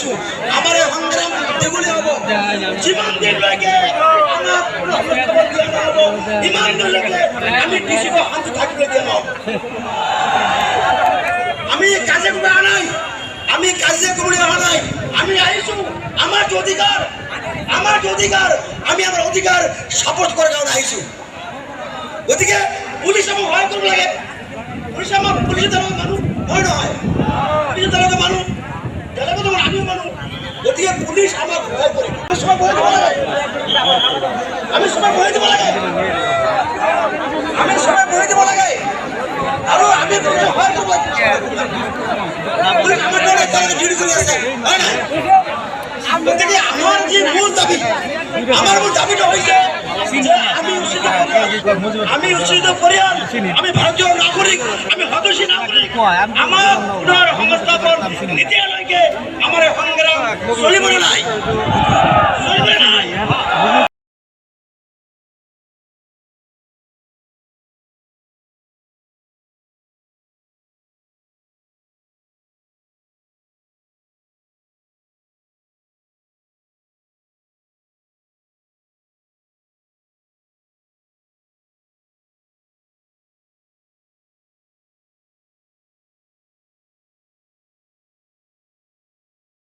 আইছো আমার সংগ্রাম এগুলি হব জীবন দিন লাগে ইমান দিনলৈকে আমি কৃষিক শান্তি থাকিবলৈ দিয়া নহ'ব আমি কাজে কৰিব অহা নাই আমি কাজে কৰিবলৈ অহা নাই আমি আহিছো আমাৰ অধিকাৰ আমি আমাৰ অধিকাৰ সাপোৰ্ট কৰাৰ কাৰণে আহিছো গতিকে পুলিশ আমাক সহায় কৰিব লাগে পুলিশ দলৰ মানুহ হয় নহয় পুলিশ দলৰ মানুহ বেলেগত আমিও মানুহ গতিকে পুলিশ আমাক সহায় কৰিব আমি সবাই বহি দিব লাগে আৰু আমি সহায় কৰিব পুলিশ আমাৰ দৰে ডিউটি কৰি আছে হয় নাই গতিকে আমার যে মূল দাবিটা হয়েছে আমি উচ্ছিত পরিয়াল আমি ভারতীয় নাগরিক আমি হতশী নাগরিক আমার পুনর সংস্থাপন নীতিলৈকে আমার সংগ্রাম চলিবলৈ নাই